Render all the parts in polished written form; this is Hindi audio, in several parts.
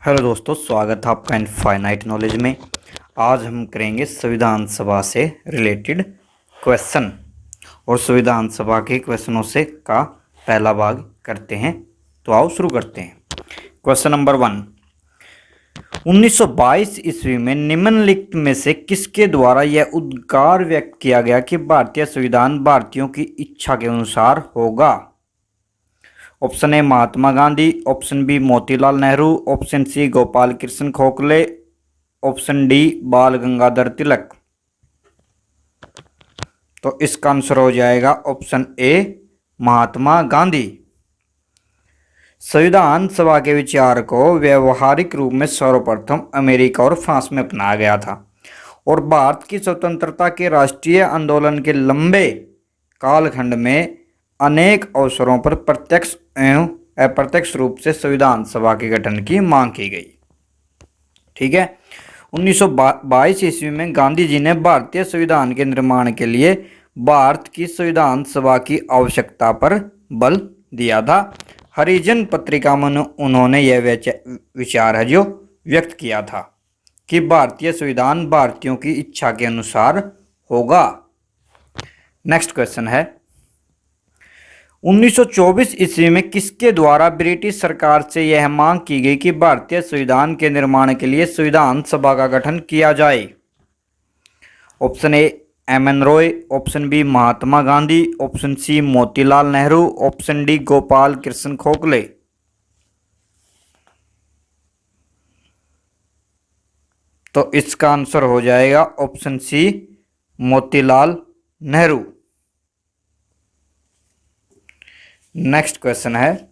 हेलो दोस्तों, स्वागत है आपका इनफाइनाइट नॉलेज में। आज हम करेंगे संविधान सभा से रिलेटेड क्वेश्चन और संविधान सभा के क्वेश्चनों से का पहला भाग करते हैं। तो आओ शुरू करते हैं। क्वेश्चन नंबर 1, 1922 ईस्वी में निम्नलिखित में से किसके द्वारा यह उद्गार व्यक्त किया गया कि भारतीय संविधान भारतीयों की इच्छा के अनुसार होगा? Option A Mahatma Gandhi, option B Motilal Nehru, option C Gopal Krishna Gokhale, option D Bal Gangadhar तिलक। तो इसका आंसर हो जाएगा ऑप्शन ए महात्मा गांधी। संविधान सभा के विचार को व्यवहारिक रूप में सर्वप्रथम अमेरिका और फ्रांस में अपनाया गया था और भारत की स्वतंत्रता के राष्ट्रीय आंदोलन के लंबे कालखंड में अनेक अवसरों पर प्रत्यक्ष एवं अप्रत्यक्ष रूप से संविधान सभा के गठन की मांग की गई। ठीक है। 1922 ईस्वी में गांधी जी ने भारतीय संविधान के निर्माण के लिए भारत की संविधान सभा की आवश्यकता पर बल दिया था। हरिजन पत्रिका में उन्होंने यह विचार है जो व्यक्त किया था कि भारतीय संविधान भारतीयों की इच्छा के अनुसार होगा। नेक्स्ट क्वेश्चन है, 1924 ईस्वी में किसके द्वारा ब्रिटिश सरकार से यह मांग की गई कि भारतीय संविधान के निर्माण के लिए संविधान सभा का गठन किया जाए? Option A M N. Roy, option B Mahatma Gandhi, option C Motilal Nehru, option D Gopal Krishna Gokhale. तो इसका आंसर हो जाएगा option C Motilal Nehru. Next question है,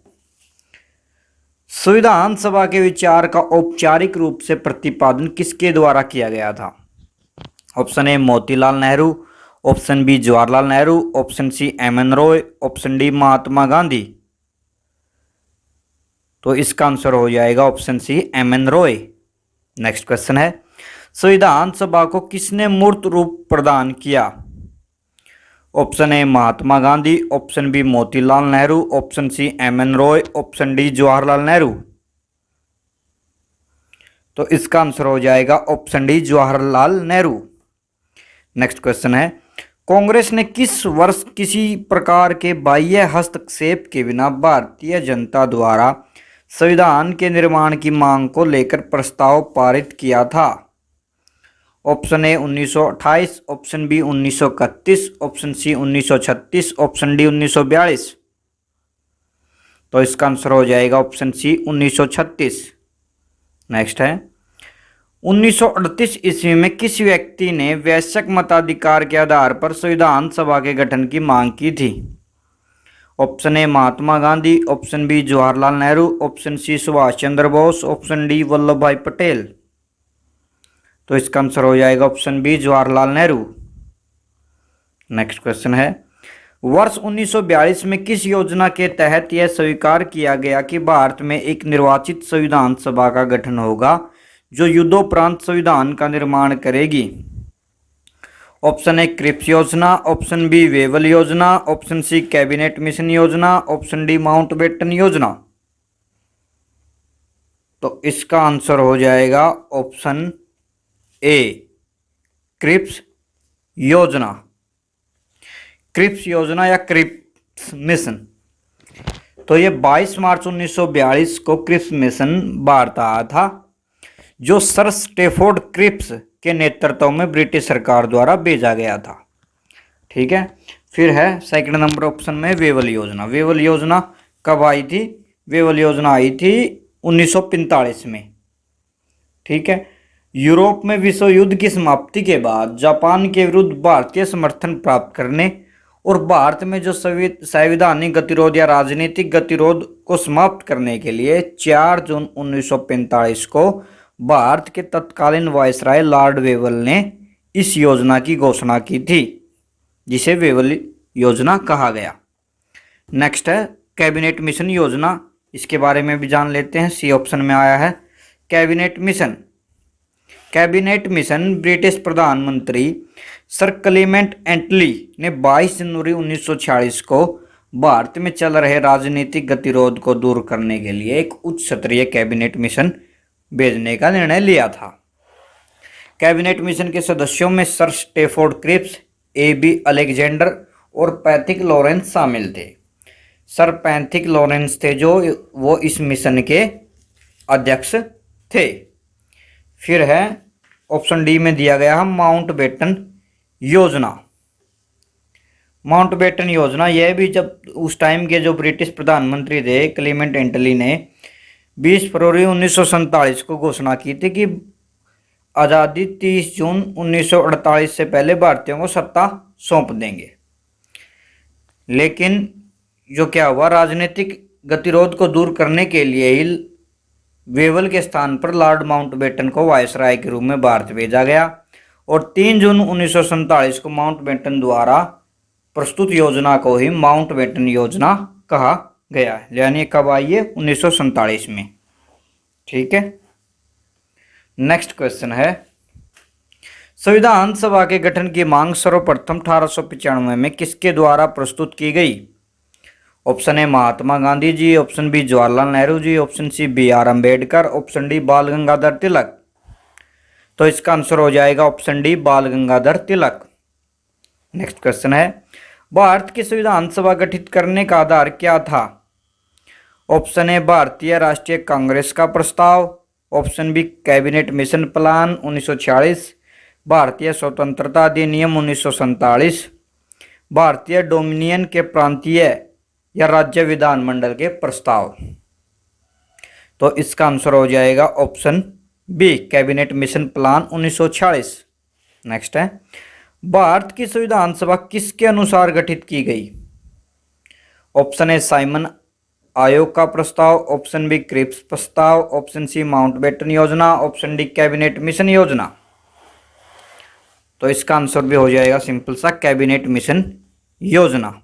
संविधान सभा के विचार का औपचारिक रूप से प्रतिपादन किसके द्वारा किया गया था? Option A Motilal Nehru, option B Jawaharlal Nehru, option C M N. Roy, option D Mahatma Gandhi. तो इसका आंसर हो जाएगा option C M N. Roy. Next question है, संविधान सभा को किसने मूर्त रूप प्रदान किया? Option A Mahatma Gandhi, option B Motilal Nehru, option C M N. Roy, option D Jawaharlal Nehru. तो इसका आंसर हो जाएगा option D Jawaharlal Nehru. Next question है, कांग्रेस ने किस वर्ष किसी प्रकार के बाह्य हस्तक्षेप के बिना भारतीय जनता द्वारा संविधान के निर्माण की मांग को लेकर प्रस्ताव पारित किया था? Option A 1928, option B 1931, option C 1936, option D 1942। तो इसका आंसर हो जाएगा ऑप्शन सी 1936। नेक्स्ट है, 1938 ईस्वी में किस व्यक्ति ने वैश्यक मताधिकार के आधार पर संविधान सभा के गठन की मांग की थी? Option A Mahatma Gandhi, option B Jawaharlal Nehru, option C Subhash Chandra Bose, option D Vallabh Bhai Patel. तो इसका आंसर हो जाएगा option B Jawaharlal Nehru. Next question है, वर्ष 1942 में किस योजना के तहत यह स्वीकार किया गया कि भारत में एक निर्वाचित संविधान सभा का गठन होगा जो युद्धोपरांत संविधान का निर्माण करेगी? ऑप्शन ए क्रिप्स योजना, ऑप्शन बी वेवल योजना, ऑप्शन सी कैबिनेट मिशन योजना, ऑप्शन डी माउंटबेटन योजना। तो इसका आंसर हो जाएगा ऑप्शन ए क्रिप्स योजना। क्रिप्स योजना या क्रिप्स मिशन। तो ये 22 मार्च 1942 को क्रिप्स मिशन भारत आया था जो सर स्टैफोर्ड क्रिप्स के नेतृत्व में ब्रिटिश सरकार द्वारा भेजा गया था। ठीक है। फिर है सेकंड नंबर ऑप्शन में वेवल योजना। वेवल योजना कब आई थी? वेवल योजना आई थी 1945 में। ठीक है। यूरोप में विश्व युद्ध की समाप्ति के बाद जापान के विरुद्ध भारतीय समर्थन प्राप्त करने और भारत में जो संवैधानिक गतिरोध या राजनीतिक गतिरोध को समाप्त करने के लिए 4 जून 1945 को भारत के तत्कालीन वायसराय लॉर्ड वेवल ने इस योजना की घोषणा की थी, जिसे वेवल योजना कहा गया। नेक्स्ट है कैबिनेट मिशन योजना। इसके बारे में भी जान लेते हैं। सी ऑप्शन में आया है cabinet mission. Cabinet mission British प्रधानमंत्री सर क्लेमेंट एटली ने 22 जनवरी 1946 को भारत में चल रहे राजनीतिक गतिरोध को दूर करने के लिए एक उच्च स्तरीय कैबिनेट मिशन भेजने का निर्णय लिया था। कैबिनेट मिशन के सदस्यों में sir Stafford Cripps, A B. Alexander और पैथिक लॉरेंस शामिल थे। सर पैथिक लॉरेंस थे जो वो इस मिशन के अध्यक्ष थे। फिर है ऑप्शन डी में दिया गया है माउंटबेटन योजना। माउंटबेटन योजना यह भी जब उस टाइम के जो ब्रिटिश प्रधानमंत्री थे क्लीमेंट एटली ने 20 फरवरी 1947 को घोषणा की थी कि आज़ादी 30 जून 1948 से पहले भारतीयों को सत्ता सौंप देंगे। लेकिन जो क्या हुआ, राजनीतिक गतिरोध को दूर करने के लिए ही वेवल के स्थान पर लॉर्ड माउंटबेटन को वायसराय के रूप में भारत भेजा गया और 3 जून 1947 को माउंटबेटन द्वारा प्रस्तुत योजना को ही माउंटबेटन योजना कहा गया। यानी कब आई है? 1947 में। ठीक है, नेक्स्ट क्वेश्चन है, संविधान सभा के गठन की मांग सर्वप्रथम 1895 में किसके द्वारा प्रस्तुत की गई? Option A Mahatma Gandhi ji, option B Jawaharlal Nehru ji, option C B R. Ambedkar, option D Bal Gangadhar तिलक। तो इसका आंसर हो जाएगा ऑप्शन डी बाल गंगाधर तिलक। नेक्स्ट क्वेश्चन है, भारत की संविधान सभा गठित करने का आधार क्या था? ऑप्शन ए भारतीय राष्ट्रीय कांग्रेस का प्रस्ताव, option B cabinet mission plan 1946, भारतीय स्वतंत्रता अधिनियम 1947, भारतीय डोमिनियन के प्रांतीय या राज्य विधानमंडल के प्रस्ताव। तो इसका आंसर हो जाएगा option B cabinet mission plan 1946। Next है, भारत की संविधान सभा किसके अनुसार गठित की गई? ऑप्शन ए साइमन आयोग का प्रस्ताव, ऑप्शन बी क्रिप्स प्रस्ताव, ऑप्शन सी माउंटबेटन योजना, ऑप्शन डी कैबिनेट मिशन योजना। तो इसका आंसर भी हो जाएगा सिंपल सा कैबिनेट मिशन योजना।